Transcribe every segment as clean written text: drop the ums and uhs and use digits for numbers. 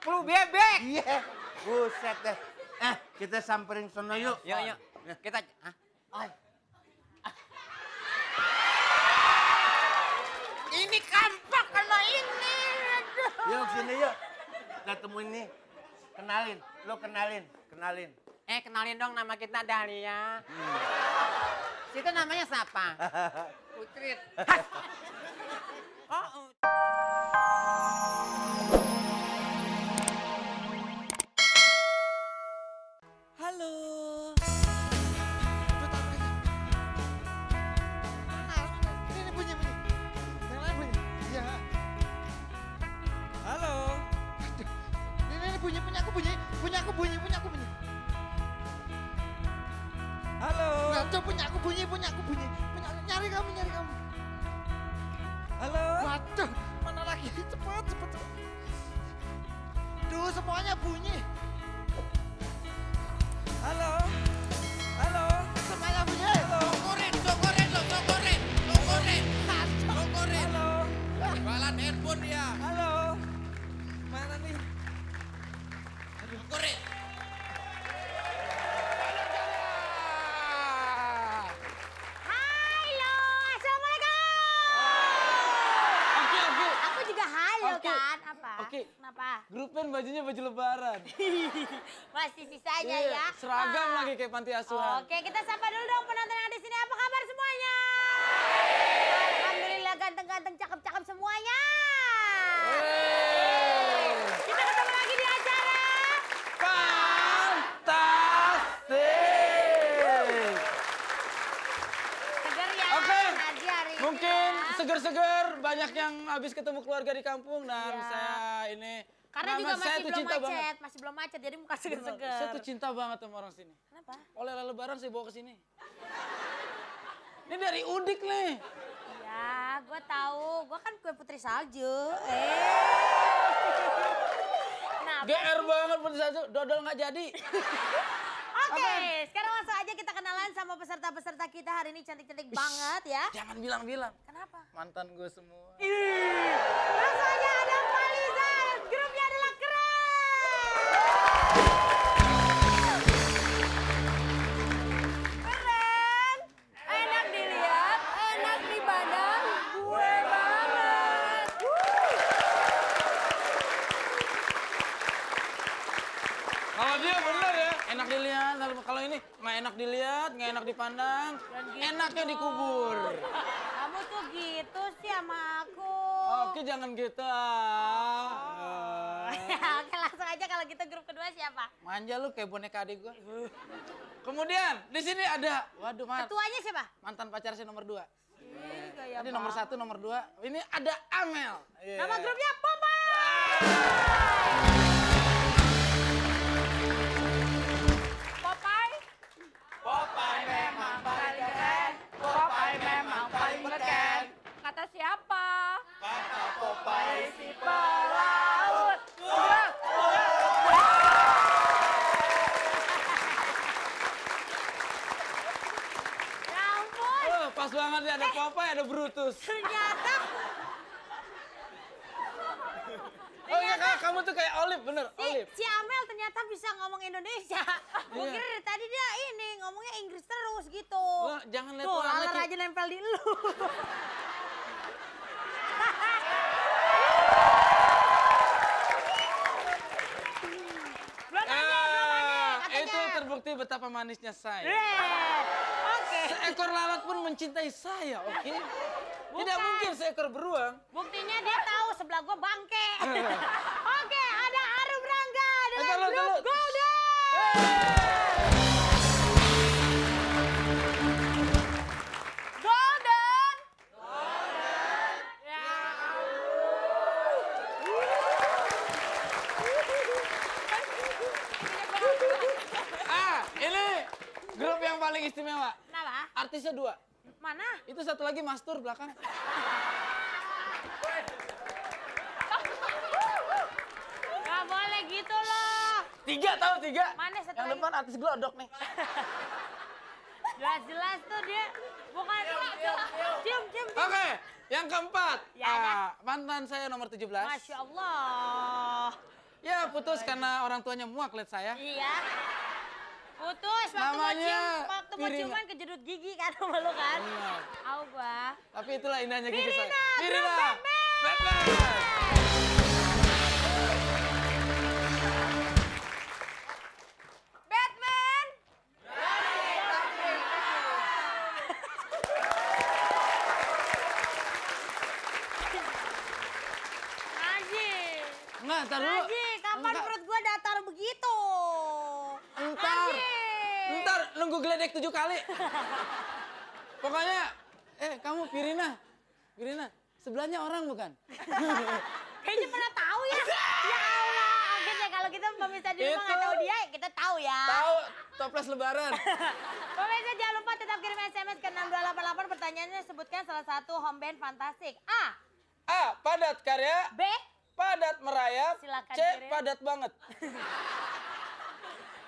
flu bebek. Iya. Buset deh. Kita samperin sono yuk. Yuk. Kita, ini kampak kena ini. Yuk sini yuk. Kita temuin nih. Kenalin. Lo kenalin. Kenalin dong, nama kita Dahlia. Situ namanya siapa? Putri. Oh. Halo. Ini bunyi. Yang lain bunyi. Iya. Halo. Ini bunyi, punya aku bunyi. Halo. Waduh, punya aku bunyi. Nyari kamu. Halo. Waduh, mana lagi? Cepet. Duh, semuanya bunyi. Halo. Semuanya bunyi. Halo. Sokorin. Halo. Jualan handphone dia. Halo. Mana nih? Sokorin. Halo, assalamualaikum. Oke. Aku juga halo Oke. kan? Apa? Oke. Kenapa? Grupin bajunya baju lebaran. Masih sisanya Iya, ya. seragam lagi kayak panti asuhan. Oke, kita sapa dulu dong penonton yang ada di sini. Apa kabar semuanya? Alhamdulillah ganteng-ganteng, cakep-cakep semuanya. Kita ketemu lagi di acara. Fantastik. Seger ya. Oke. Naji hari ini Mungkin ya. seger-seger banyak yang habis ketemu keluarga di kampung dan Iya. saya ini Karena nama juga saya masih tuh belum cinta macet, banget. masih belum macet, jadi muka Saya seger-seger. tuh cinta banget sama orang sini. Kenapa? Oleh-oleh lebaran saya bawa ke sini. Ini dari Udik nih. Ya, gue tahu. Gue kan kue putri salju. Kenapa? GR banget putri salju, dodol nggak jadi. Oke, sekarang langsung aja kita kenalan sama peserta-peserta kita hari ini cantik-cantik banget ya. Jangan bilang-bilang. Kenapa? Mantan gue semua. Langsung aja ada Falizan, grupnya adalah keren. Keren, enak dilihat, enak dipandang, gue banget. Kalau dia bener ya, enak dilihat. Kalau ini nggak enak dilihat, nggak enak dipandang, enaknya dikubur. Kamu tuh gitu sih sama aku. Oke, jangan gitu. Oke, langsung aja kalau gitu grup kedua siapa? Manja lu kayak boneka adik gua. Kemudian di sini ada, waduh Ketuanya siapa? mantan pacar saya nomor 2. Ih, gaya Tadi nomor 1, nomor 2. Ini ada Amel. Nama grupnya Popeye. Popeye. Popeye memang paling keren. Popeye memang paling keren. Kata siapa? Kata Popeye si pelaut. Ya ampun. Oh, pas banget nih ada Popeye, ada Brutus. Ternyata. Oh iya kak, kamu tuh kayak Olive, bener, Olive. Si Amel ternyata bisa ngomong Indonesia. Gue Iya. kira dari tadi dia ini ngomongnya Inggris terus gitu. Lo jangan lihat Tuh, warna laler aja nempel di lu. Belum ada, Itu terbukti betapa manisnya saya. Oke. Seekor lalat pun mencintai saya, oke? Tidak mungkin seekor beruang. Buktinya dia tahu sebelah gua bangke. Oke, ada Arum Rangga dengan Tunggu, grup tunggu. Golden. Golden. Ya. Ini grup yang paling istimewa. Kenapa? Artisnya 2. Mana? Itu satu lagi Mastur belakang. Gak boleh gitu loh. 3 tahu 3. Mana satu Yang lagi? depan artis glodok nih. Jelas-jelas tuh dia bukan cium. Oke, yang keempat. Ya, ada. Mantan saya nomor 17. Masya Allah. Ya putus karena orang tuanya muak lihat saya. Iya. Putus Namanya waktu mau Pirina. ciuman kejedut gigi kan sama lu kan. Iya. Au gua. Tapi itulah indahnya gigi saya. Pirina, Pirina. Bro Batman. Batman. Aji. Enggak, ntar dulu. Aji, kapan Enggak. perut gua datar begitu? Entar. Aji. Ntar nunggu geledek 7 kali. Pokoknya, kamu Pirina. Pirina, sebelahnya orang bukan? Kayaknya pernah tahu ya. Ya Allah, akhirnya kalau kita pemirsa di rumah nggak Itu. tahu dia, kita tahu ya. Tahu toples lebaran. Pemirsa jangan lupa tetap kirim SMS ke 6288. Pertanyaannya sebutkan salah satu home band fantastik. A. A. Padat karya. B. Padat merayap. Silakan C. kirim. Padat banget.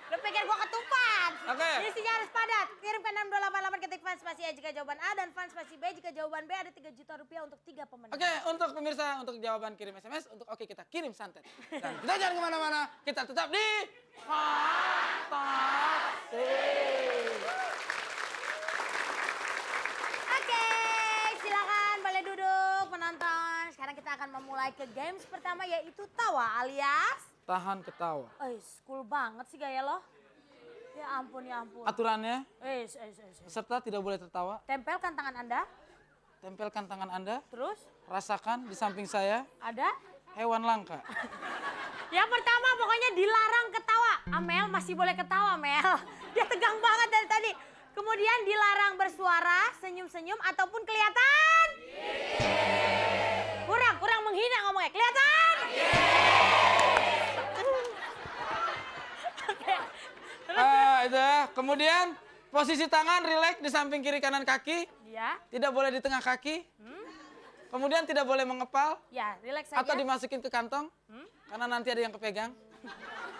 Lu pikir gua ketupat? Oke. Isinya harus padat. Kirim ke 6288 ketik fans spasi A jika jawaban A dan fans spasi B jika jawaban B ada 3 juta rupiah untuk 3 pemenang. Oke, untuk pemirsa, untuk jawaban kirim SMS, untuk oke kita kirim santet. Dan kita jangan kemana-mana, kita tetap di Fantasi. Oke, silakan boleh duduk penonton. Sekarang kita akan memulai ke games pertama yaitu tawa alias. Tahan ketawa. Cool banget sih gaya lo. Ya ampun, ya ampun. Aturannya, Eh. peserta tidak boleh tertawa. Tempelkan tangan Anda. Tempelkan tangan Anda, Terus rasakan di samping saya ada. hewan langka. Yang pertama pokoknya dilarang ketawa. Amel masih boleh ketawa, Mel. Dia tegang banget dari tadi. Kemudian dilarang bersuara, senyum-senyum ataupun kelihatan. Kurang menghina ngomongnya. Kelihatan. Oke. Itu ya. Kemudian posisi tangan rileks di samping kiri kanan kaki, Ya, tidak boleh di tengah kaki. Kemudian tidak boleh mengepal ya, rileks saja. atau dimasukin ke kantong, karena nanti ada yang kepegang.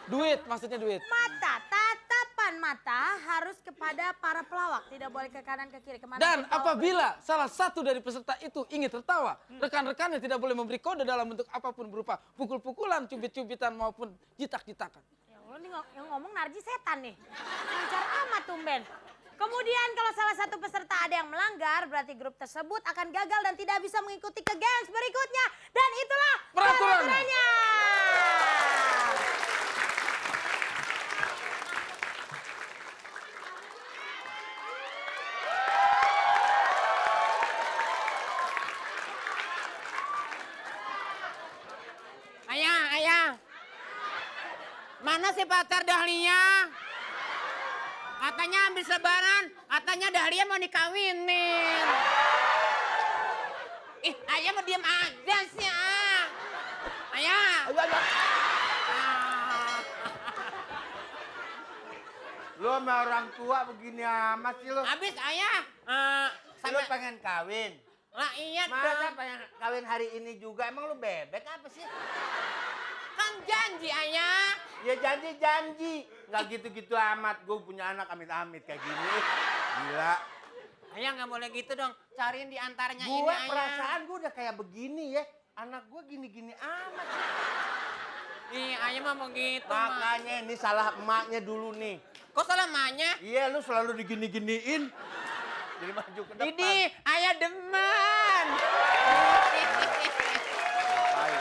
Duit, maksudnya duit. Mata, tatapan mata harus kepada para pelawak, tidak boleh ke kanan ke kiri kemana. Dan apabila salah satu dari peserta itu ingin tertawa, rekan-rekannya tidak boleh memberi kode dalam bentuk apapun berupa pukul-pukulan, cubit-cubitan maupun jitak-jitakan. Ya Allah, nih yang ngomong Narji setan nih. Lancar amat tumben. Kemudian kalau salah satu peserta ada yang melanggar, berarti grup tersebut akan gagal dan tidak bisa mengikuti ke games berikutnya. Dan itulah Peraturannya. peraturannya. Ayah. Mana si pacar Dahlia? Katanya habis lebaran, katanya Dahlia mau dikawinin. Ih, ayah mau diem aja sih, ah. Ayah. Lu sama orang tua begini amat sih lu. Habis ayah, Lu sampai... pengen kawin. Lah iya Masa dong. pengen kawin hari ini juga? Emang lu bebek apa sih? Kan janji ayah. Ya janji-janji. Nggak gitu-gitu amat. Gue punya anak amit-amit kayak gini. Gila. Ayah nggak boleh gitu dong. Cariin di antaranya ini Gue ayah. perasaan gue udah kayak begini ya. Anak gue gini-gini amat. Ih, ayah mah begitu mah. Makanya ini salah emaknya dulu nih. Kok salah emaknya? Iya lu selalu digini-giniin. Jadi maju ke depan. Ini ayah demen. Ayo.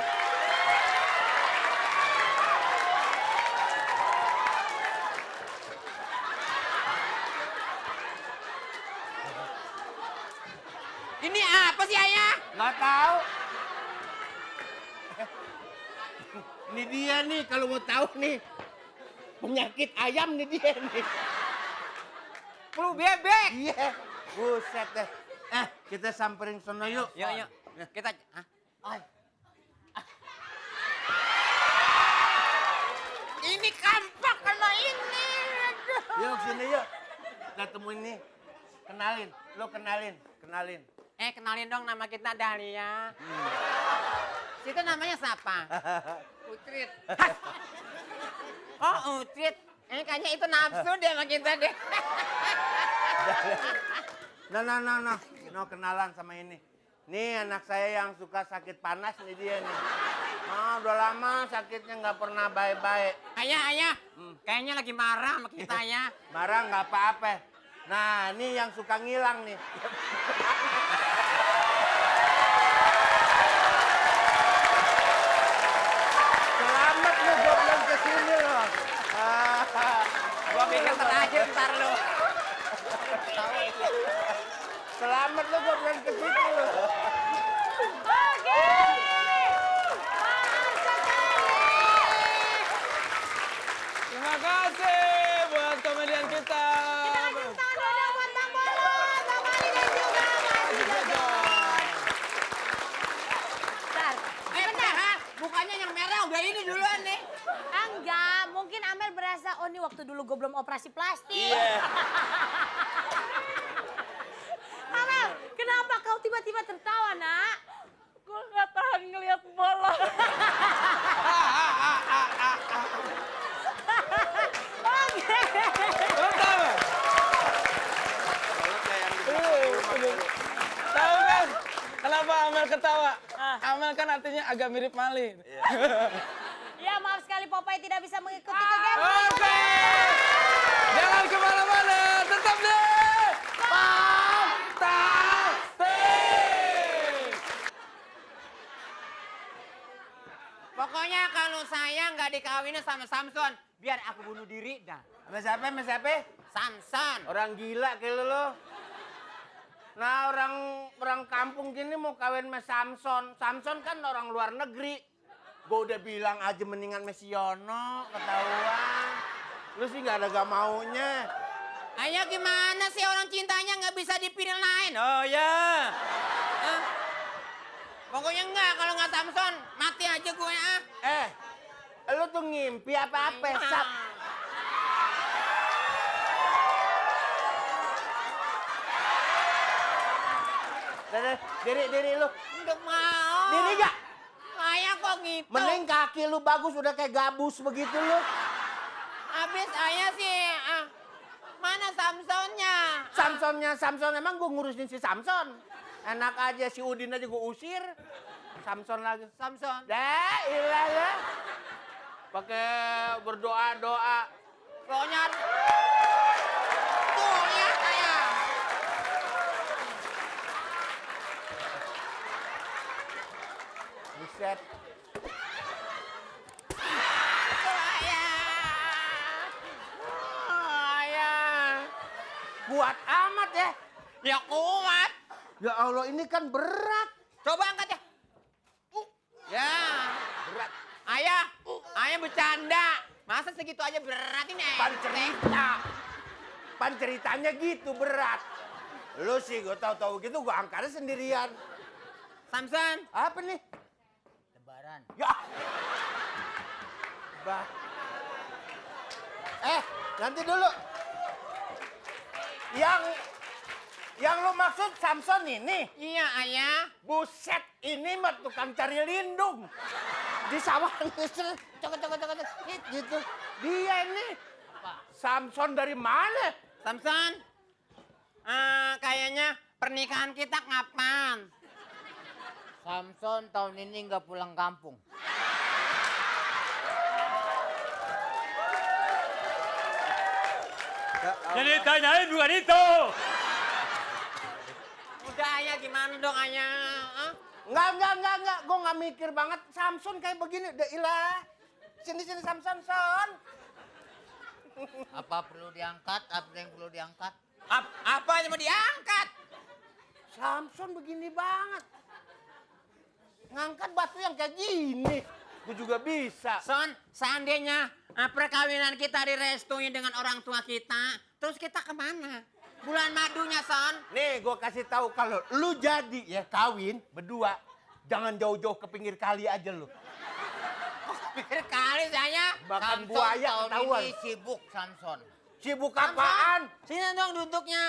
Ini apa sih ayah? Nggak tahu. Ini dia nih kalau mau tahu nih. Penyakit ayam nih dia nih. Flu bebek. Iya. Buset deh. Kita samperin sono yuk. Yuk. Kita... Hah? Ay. Ini kampak kena ini. Aduh. Yuk sini yuk. Kita temuin nih. Kenalin. Lo kenalin. Kenalin dong nama kita Dahlia. Situ namanya siapa? Utrit. Oh, Utrit. Kayaknya itu nafsu deh sama kita deh. Nah. No, kenalan sama ini. Nih anak saya yang suka sakit panas nih dia nih. Udah lama sakitnya nggak pernah baik-baik. Ayah, kayaknya lagi marah sama kita ya. Marah nggak apa-apa. Nah, ini yang suka ngilang nih. Selamat lu, gue belum kesini loh. Gua pikir terakhir ntar lu. Selamat lu, gue belum kesini loh. Oke. Mahal sekali. Terima kasih buat komedian kita. Kita kasih tepuk tangan dulu buat Bang Bolot, Bang Ali dan juga Mas Jojo. Bentar. Bentar, ha? Bukannya yang merah udah ini duluan nih. Enggak, mungkin Amel berasa, oh ini waktu dulu gue belum operasi plastik. Iya. Amel, kenapa kau tiba-tiba tertawa, nak? Gue gak tahan ngeliat bola. Oke. Pertama. Tahu kan kenapa Amel ketawa? Amel kan artinya agak mirip Mali. Ya maaf sekali Popeye tidak bisa mengikuti ke game. Oke. Jangan kemana-mana, tetap di Fantastik. Pokoknya kalau saya nggak dikawinin sama Samson, biar aku bunuh diri dah. Sama siapa? Sama siapa? Samson. Orang gila kayak lu lo. Nah, orang kampung gini mau kawin sama Samson. Samson kan orang luar negeri. Gue udah bilang aja mendingan Mesiono, ketahuan. Lu sih nggak ada gak maunya. Ayah gimana sih orang cintanya nggak bisa dipilih lain? Oh ya. Pokoknya enggak, kalau nggak Samson, mati aja gue ah. Lu tuh ngimpi apa-apa, Sap. Diri lu. Nggak mau. Diri gak? Ayah kok gitu? Mending kaki lu bagus udah kayak gabus begitu lu. Habis ayah sih, mana Samsonnya? Samson emang gue ngurusin si Samson. Enak aja si Udin aja gue usir. Samson lagi. Samson. Dah, ilah ya. Pakai berdoa-doa. Pokoknya tuh lihat ayah. Buset. Ayah. Kuat amat ya. Ya kuat. Ya Allah, ini kan berat. Coba angkat ya. Ya. Berat. Ayah. Ayah bercanda. Masa segitu aja berat ini ayah? Pan ceritanya gitu berat. Lu sih gue tahu-tahu gitu gue angkatnya sendirian. Samson. Apa nih? Lebaran. Ya. Bah. Nanti dulu. Yang lu maksud Samson ini? Iya ayah. Buset, ini mah tukang cari lindung. Di sawah cokot gitu. Dia ini. Apa? Samson dari mana? Samson. Kayaknya pernikahan kita kapan? Samson tahun ini nggak pulang kampung. Jadi tanyain bukan itu. Udah ayah gimana dong ayah? Enggak. Gue nggak mikir banget. Samson kayak begini. Udah ilah. Sini Samson, son. Apa perlu diangkat? Apa yang perlu diangkat? Apa yang mau diangkat? Samson begini banget. Ngangkat batu yang kayak gini. Gue juga bisa. Son, seandainya perkawinan kita direstuin dengan orang tua kita, terus kita kemana? Bulan madunya, Son. Nih, gue kasih tahu kalau lu jadi ya kawin berdua, jangan jauh-jauh ke pinggir kali aja lu. Pikir kali saya. Makan Samson buaya tahun ketahuan. ini sibuk Samson. Sibuk apaan? Sini dong duduknya.